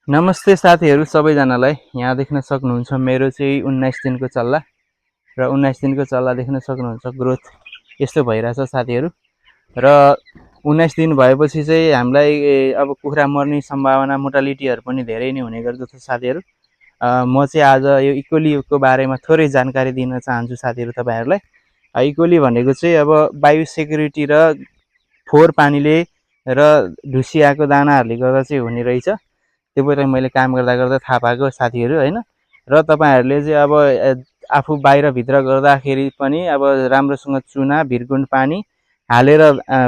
नमस्ते साथीहरू सबैजनालाई। यहाँ देख्न सक्नुहुन्छ मेरो चाहिँ 19 दिनको चल्ला र 19 दिनको चल्ला देख्न सक्नुहुन्छ ग्रोथ यस्तो भइरहेछ साथीहरू। र 19 दिन भएपछि चाहिँ हामीलाई अब कुखुरा मर्ने सम्भावना मोर्टालिटीहरू पनि धेरै नै हुने गर्दछ साथीहरू। म चाहिँ आज यो इकोलीको बारेमा थोरै जानकारी दिन चाहन्छु साथीहरू तपाईहरुलाई। इकोली भनेको चाहिँ अब बायोसेक्युरिटी र फोहोर पानीले र ढुसियाको दानाहरूले गर्दा चाहिँ हुने रहेछ। त्यो पनि मैले काम गर्दा गर्दा थाहा पाएको साथीहरू हैन। र तपाईहरुले चाहिँ अब आफू बाहिरभित्र गर्दाखेरि पनि अब राम्रोसँग चुना भिरगुन्ड पानी हालेर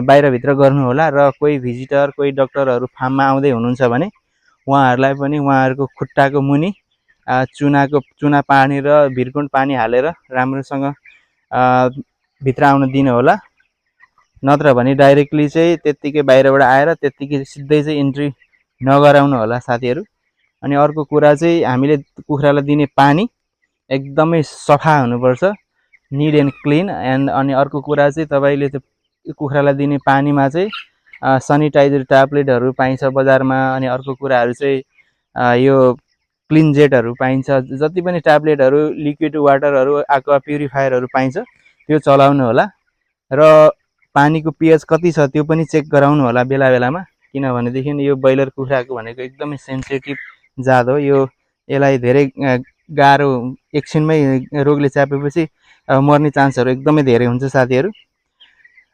बाहिरभित्र गर्नु होला। र कोही भिजिटर कोही डाक्टरहरू फार्ममा आउँदै हुनुहुन्छ भने उहाँहरूलाई पनि उहाँहरूको खुट्टाको मुनि चुना पानी र भिरगुन्ड पानी हालेर राम्रोसँग भित्र आउन दिनु होला। नत्र भने डाइरेक्टली चाहिँ त्यतिकै बाहिरबाट आएर त्यतिकै सिधै चाहिँ इन्ट्री नगराउनु होला साथीहरू। अनि अर्को कुरा चाहिँ हामीले कुखुरालाई दिने पानी एकदमै सफा हुनुपर्छ, नीट एन्ड क्लिन। अनि अर्को कुरा चाहिँ तपाईले त्यो कुखुरालाई दिने पानीमा चाहिँ सनिटाइजर ट्याब्लेटहरू पाइन्छ बजारमा। अनि अर्को कुराहरू चाहिँ यो क्लिन जेटहरू पाइन्छ, जति पनि ट्याब्लेटहरू लिक्विड वाटरहरू एक्वा प्युरिफायरहरू पाइन्छ त्यो चलाउनु होला। र पानीको पीएच कति छ त्यो पनि चेक गराउनु होला बेला बेलामा, किनभनेदेखि यो ब्रोइलर कुखुराको भनेको एकदमै सेन्सिटिभ जात हो। यसलाई धेरै गाह्रो एकछिनमै रोगले च्यापेपछि मर्ने चान्सहरू एकदमै धेरै हुन्छ साथीहरू।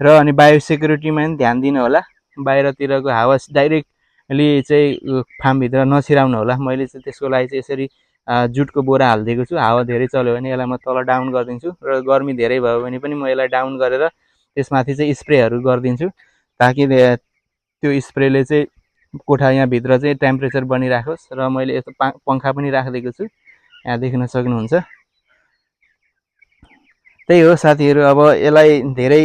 र अनि बायोसेक्युरिटीमा पनि ध्यान दिनु होला। बाहिरतिरको हावा डाइरेक्टली चाहिँ फार्मभित्र नछिराउनु होला। मैले चाहिँ त्यसको लागि चाहिँ यसरी जुटको बोरा हालिदिएको छु। हावा धेरै चल्यो भने यसलाई म तल डाउन गरिदिन्छु र गर्मी धेरै भयो भने पनि म यसलाई डाउन गरेर त्यसमाथि चाहिँ स्प्रेहरू गरिदिन्छु, ताकि त्यो स्प्रेले चाहिँ कोठा यहाँभित्र चाहिँ टेम्परेचर बनिराखोस्। र मैले यस्तो पङ्खा पनि राखिदिएको छु, यहाँ देख्न सक्नुहुन्छ। त्यही हो साथीहरू, अब यसलाई धेरै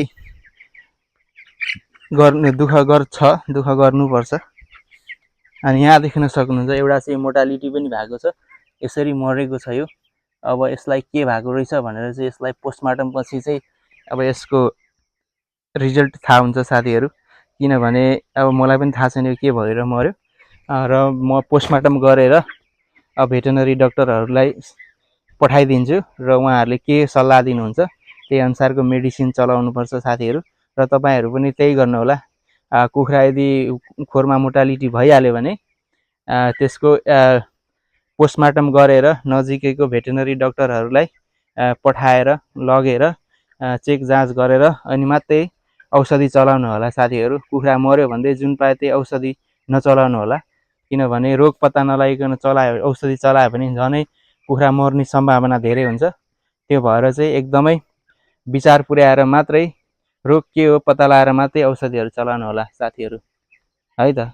दुःख गर्नुपर्छ। अनि यहाँ देख्न सक्नुहुन्छ एउटा चाहिँ मोर्टालिटी पनि भएको छ, यसरी मरेको छ यो। अब यसलाई के भएको रहेछ भनेर चाहिँ यसलाई पोस्टमार्टम पछि चाहिँ अब यसको रिजल्ट थाहा हुन्छ साथीहरू। किनभने अब मलाई पनि थाहा छैन के भएर मर्यो। र म पोस्टमार्टम गरेर भेटरनरी डाक्टरहरूलाई पठाइदिन्छु र उहाँहरूले के सल्लाह दिनुहुन्छ त्यही अनुसारको मेडिसिन चलाउनुपर्छ साथीहरू। र तपाईहरु पनि त्यही गर्नु होला। कुखुरा यदि खोरमा मोर्टालिटी भइहाल्यो भने त्यसको पोस्टमार्टम गरेर नजिकैको भेटरनरी डाक्टरहरूलाई पठाएर लगेर चेक जाँच गरेर अनि मात्रै औषधि चलाउनु होला साथीहरू। कुखुरा मर्यो भन्दै जुन पाए त्यही औषधि नचलाउनु होला, किनभने रोग पत्ता नलागिकन औषधि चलायो भने झनै कुखुरा मर्ने सम्भावना धेरै हुन्छ। त्यो भएर चाहिँ एकदमै विचार पुर्याएर मात्रै रोग के हो पत्ता लगाएर मात्रै औषधिहरू चलाउनु होला साथीहरू, है त।